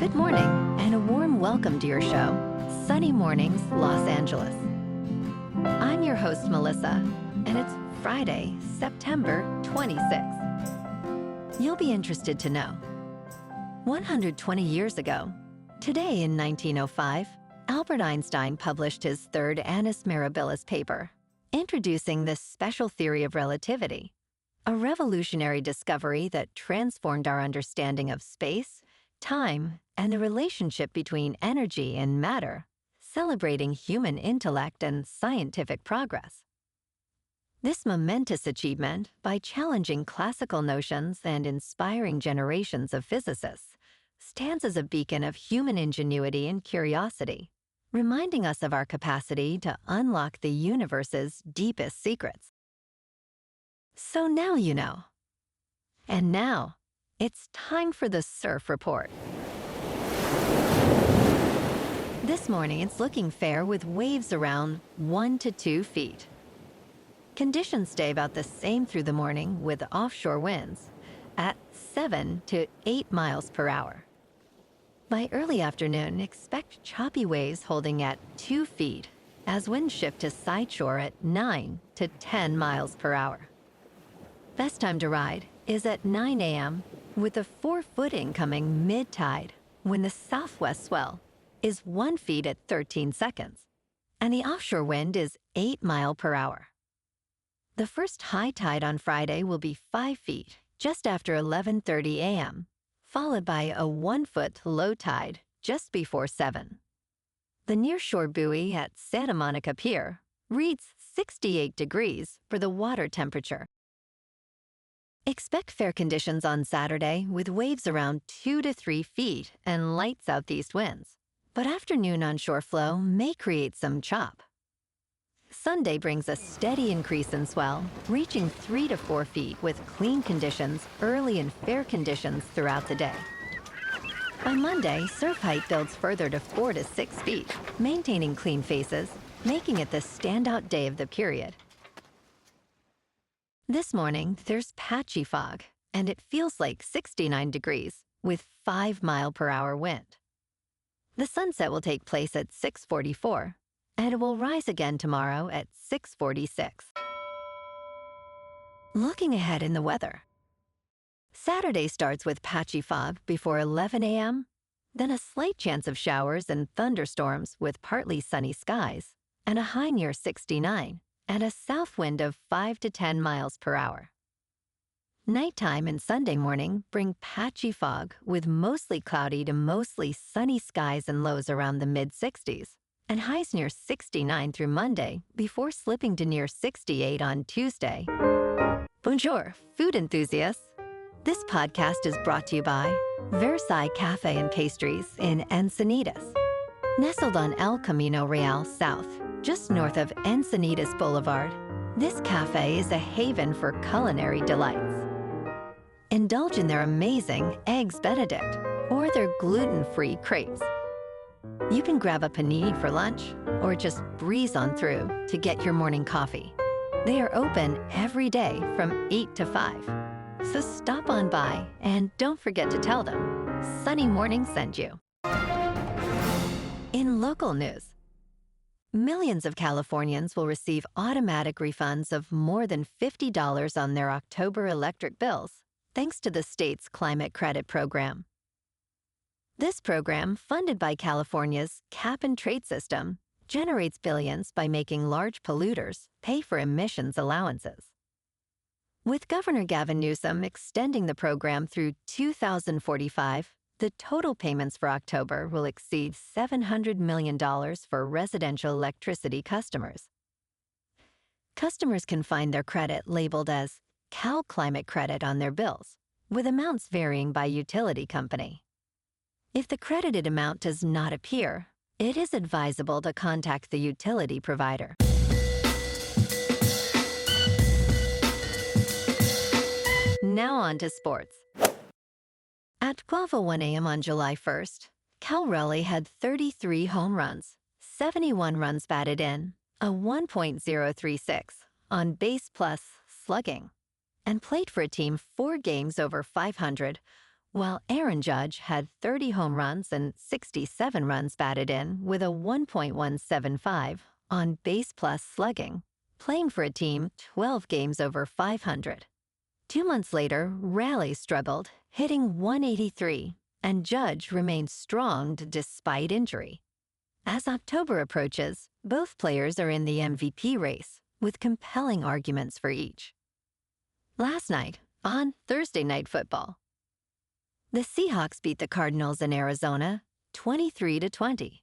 Good morning, and a warm welcome to your show, Sunny Mornings, Los Angeles. I'm your host, Melissa, and it's Friday, September 26th. You'll be interested to know. 120 years ago, today in 1905, Albert Einstein published his third Annus Mirabilis paper, introducing the special theory of relativity, a revolutionary discovery that transformed our understanding of space, time, and the relationship between energy and matter, celebrating human intellect and scientific progress. This momentous achievement, by challenging classical notions and inspiring generations of physicists, stands as a beacon of human ingenuity and curiosity, reminding us of our capacity to unlock the universe's deepest secrets. So now you know. And now, it's time for the Surf Report. This morning, it's looking fair with waves around 1 to 2 feet. Conditions stay about the same through the morning with offshore winds at 7 to 8 miles per hour. By early afternoon, expect choppy waves holding at 2 feet as winds shift to sideshore at 9 to 10 miles per hour. Best time to ride is at 9 a.m. with a 4-foot incoming mid-tide when the southwest swell is 1 foot at 13 seconds, and the offshore wind is 8 miles per hour. The first high tide on Friday will be 5 feet just after 11:30 a.m., followed by a 1-foot low tide just before 7. The nearshore buoy at Santa Monica Pier reads 68 degrees for the water temperature. Expect fair conditions on Saturday with waves around 2 to 3 feet and light southeast winds, but afternoon onshore flow may create some chop. Sunday brings a steady increase in swell, reaching 3 to 4 feet with clean conditions early and fair conditions throughout the day. By Monday, surf height builds further to 4 to 6 feet, maintaining clean faces, making it the standout day of the period. This morning, there's patchy fog, and it feels like 69 degrees with 5-mile-per-hour wind. The sunset will take place at 6:44, and it will rise again tomorrow at 6:46. Looking ahead in the weather. Saturday starts with patchy fog before 11 a.m., then a slight chance of showers and thunderstorms with partly sunny skies, and a high near 69, and a south wind of 5 to 10 miles per hour. Nighttime and Sunday morning bring patchy fog with mostly cloudy to mostly sunny skies and lows around the mid-60s, and highs near 69 through Monday before slipping to near 68 on Tuesday. Bonjour, food enthusiasts. This podcast is brought to you by Versailles Cafe and Pastries in Encinitas. Nestled on El Camino Real South, just north of Encinitas Boulevard, this cafe is a haven for culinary delights. Indulge in their amazing Eggs Benedict or their gluten-free crepes. You can grab a panini for lunch or just breeze on through to get your morning coffee. They are open every day from 8 to 5. So stop on by and don't forget to tell them Sunny Morning sent you. In local news, millions of Californians will receive automatic refunds of more than $50 on their October electric bills, thanks to the state's climate credit program. This program, funded by California's cap-and-trade system, generates billions by making large polluters pay for emissions allowances. With Governor Gavin Newsom extending the program through 2045, the total payments for October will exceed $700 million for residential electricity customers. Customers can find their credit labeled as Cal Climate Credit on their bills, with amounts varying by utility company. If the credited amount does not appear, it is advisable to contact the utility provider. Now on to sports. At 12:01 a.m. on July 1st, Cal Raleigh had 33 home runs, 71 runs batted in, a 1.036 on base plus slugging, and played for a team 4 games over 500 while Aaron Judge had 30 home runs and 67 runs batted in with a 1.175 on base plus slugging, playing for a team 12 games over 500. 2 months later, Raleigh struggled, hitting 183, and Judge remained strong despite injury. As October approaches, both players are in the MVP race, with compelling arguments for each. Last night, on Thursday Night Football, the Seahawks beat the Cardinals in Arizona 23-20.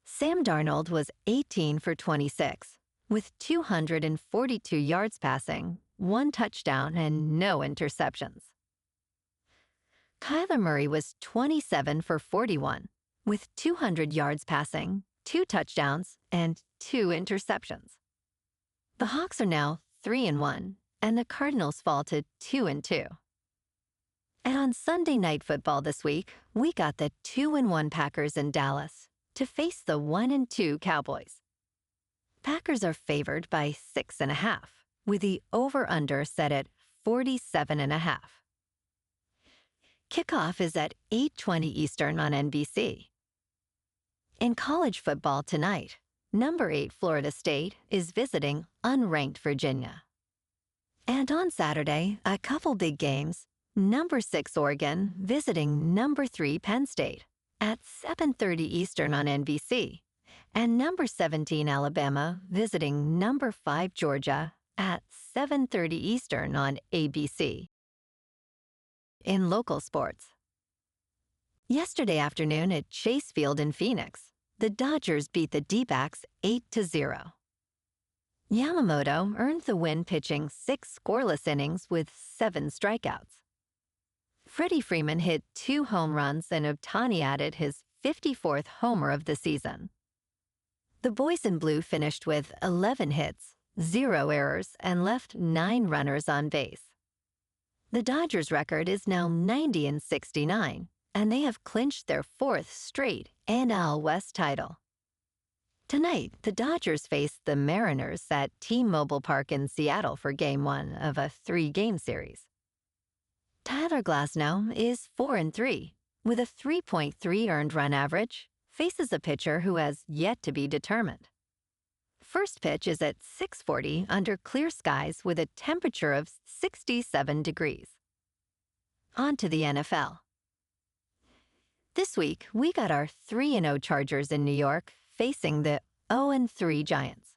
Sam Darnold was 18 for 26, with 242 yards passing, 1 touchdown, and no interceptions. Kyler Murray was 27 for 41, with 200 yards passing, 2 touchdowns, and 2 interceptions. The Hawks are now 3-1, and the Cardinals fall to 2-2. And on Sunday Night Football this week, we got the 2-1 Packers in Dallas to face the 1-2 Cowboys. Packers are favored by 6.5, with the over-under set at 47.5. Kickoff is at 8:20 Eastern on NBC. In college football tonight, number 8 Florida State is visiting unranked Virginia. And on Saturday, a couple big games. Number 6 Oregon visiting number 3 Penn State at 7:30 Eastern on NBC, and number 17 Alabama visiting number 5 Georgia at 7:30 Eastern on ABC. In local sports, yesterday afternoon at Chase Field in Phoenix, the Dodgers beat the D-backs 8-0. Yamamoto earned the win pitching 6 scoreless innings with 7 strikeouts. Freddie Freeman hit 2 home runs and Ohtani added his 54th homer of the season. The boys in blue finished with 11 hits, 0 errors, and left 9 runners on base. The Dodgers' record is now 90-69, and they have clinched their 4th straight NL West title. Tonight, the Dodgers face the Mariners at T-Mobile Park in Seattle for Game 1 of a 3-game series. Tyler Glasnow is 4-3, with a 3.3 earned run average, faces a pitcher who has yet to be determined. First pitch is at 6:40 under clear skies with a temperature of 67 degrees. On to the NFL. This week, we got our 3-0 Chargers in New York facing the 0-3 Giants.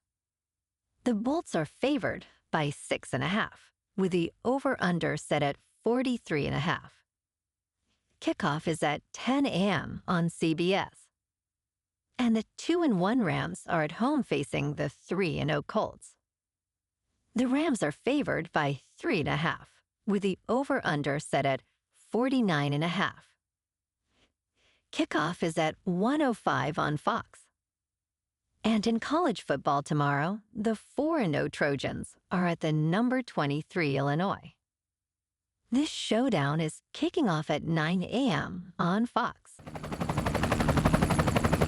The Bolts are favored by 6.5, with the over-under set at 43.5. Kickoff is at 10 a.m. on CBS. And the 2-1 Rams are at home facing the 3-0 Colts. The Rams are favored by 3.5, with the over-under set at 49.5. Kickoff is at 1:05 on Fox. And in college football tomorrow, the 4-0 Trojans are at the number 23 Illinois. This showdown is kicking off at 9 a.m. on Fox.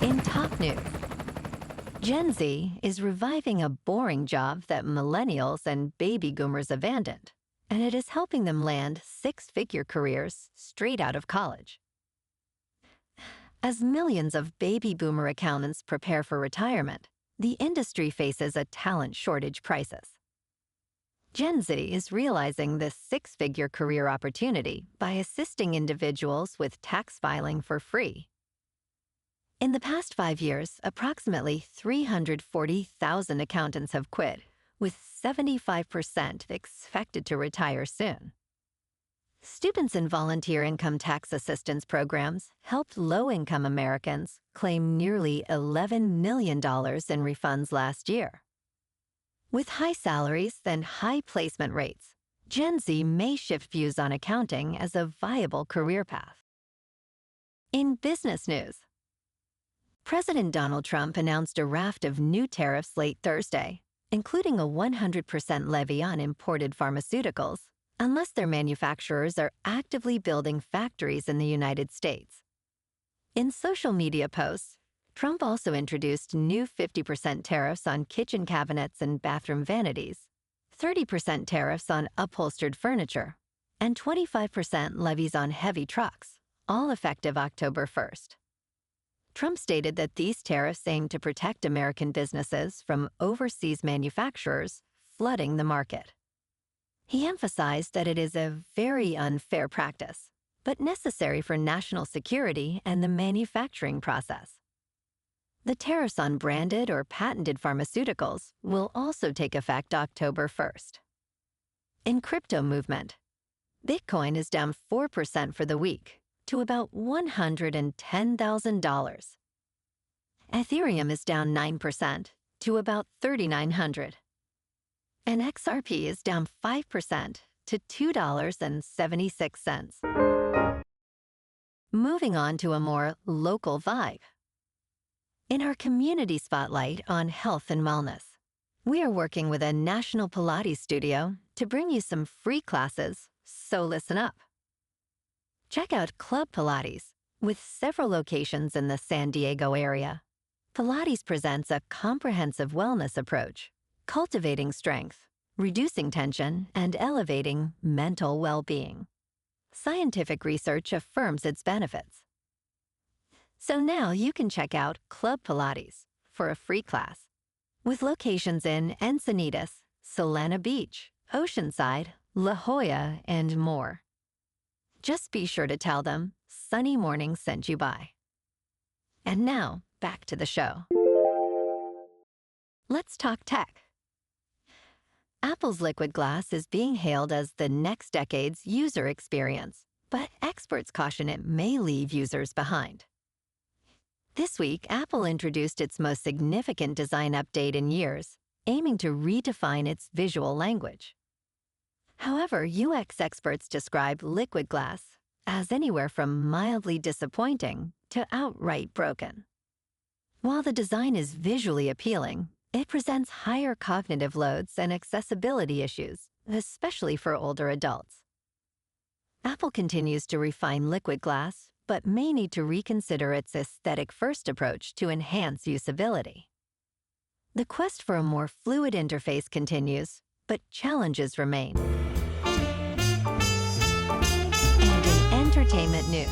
In top news, Gen Z is reviving a boring job that millennials and baby boomers abandoned, and it is helping them land 6-figure careers straight out of college. As millions of baby boomer accountants prepare for retirement, the industry faces a talent shortage crisis. Gen Z is realizing this 6-figure career opportunity by assisting individuals with tax filing for free. In the past 5 years, approximately 340,000 accountants have quit, with 75% expected to retire soon. Students in volunteer income tax assistance programs helped low-income Americans claim nearly $11 million in refunds last year. With high salaries and high placement rates, Gen Z may shift views on accounting as a viable career path. In business news, President Donald Trump announced a raft of new tariffs late Thursday, including a 100% levy on imported pharmaceuticals, unless their manufacturers are actively building factories in the United States. In social media posts, Trump also introduced new 50% tariffs on kitchen cabinets and bathroom vanities, 30% tariffs on upholstered furniture, and 25% levies on heavy trucks, all effective October 1st. Trump stated that these tariffs aim to protect American businesses from overseas manufacturers flooding the market. He emphasized that it is a very unfair practice, but necessary for national security and the manufacturing process. The tariffs on branded or patented pharmaceuticals will also take effect October 1st. In crypto movement, Bitcoin is down 4% for the week to about $110,000. Ethereum is down 9% to about $3,900. And XRP is down 5% to $2.76. Moving on to a more local vibe. In our community spotlight on health and wellness, we are working with a national Pilates studio to bring you some free classes, so listen up. Check out Club Pilates, with several locations in the San Diego area. Pilates presents a comprehensive wellness approach, cultivating strength, reducing tension, and elevating mental well-being. Scientific research affirms its benefits. So now you can check out Club Pilates for a free class, with locations in Encinitas, Solana Beach, Oceanside, La Jolla, and more. Just be sure to tell them Sunny Morning sent you by. And now, back to the show. Let's talk tech. Apple's Liquid Glass is being hailed as the next decade's user experience, but experts caution it may leave users behind. This week, Apple introduced its most significant design update in years, aiming to redefine its visual language. However, UX experts describe Liquid Glass as anywhere from mildly disappointing to outright broken. While the design is visually appealing, it presents higher cognitive loads and accessibility issues, especially for older adults. Apple continues to refine Liquid Glass, but may need to reconsider its aesthetic-first approach to enhance usability. The quest for a more fluid interface continues, but challenges remain. And in entertainment news,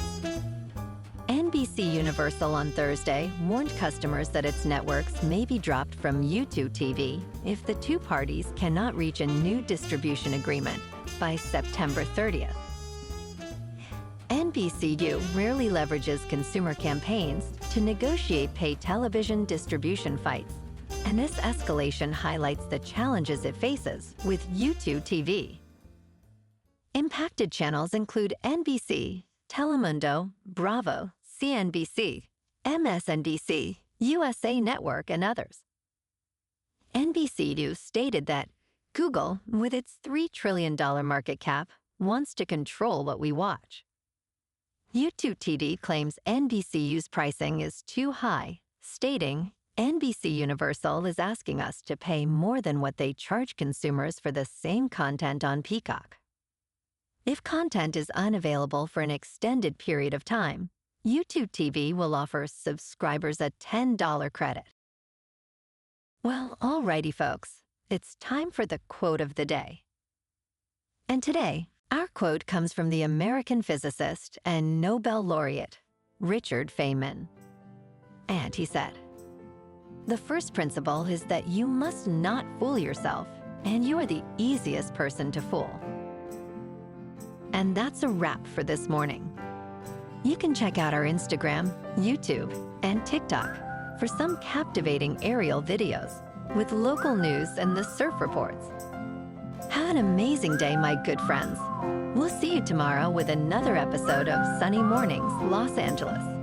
NBCUniversal on Thursday warned customers that its networks may be dropped from YouTube TV if the two parties cannot reach a new distribution agreement by September 30th. NBCU rarely leverages consumer campaigns to negotiate paid television distribution fights, and this escalation highlights the challenges it faces with YouTube TV. Impacted channels include NBC, Telemundo, Bravo, CNBC, MSNBC, USA Network, and others. NBCU stated that Google, with its $3 trillion market cap, wants to control what we watch. YouTube TV claims NBCU's pricing is too high, stating, NBCUniversal is asking us to pay more than what they charge consumers for the same content on Peacock. If content is unavailable for an extended period of time, YouTube TV will offer subscribers a $10 credit. Well, alrighty folks, it's time for the quote of the day. And today, our quote comes from the American physicist and Nobel laureate, Richard Feynman. And he said, "The first principle is that you must not fool yourself, and you are the easiest person to fool." And that's a wrap for this morning. You can check out our Instagram, YouTube, and TikTok for some captivating aerial videos with local news and the surf reports. Have an amazing day, my good friends. We'll see you tomorrow with another episode of Sunny Mornings, Los Angeles.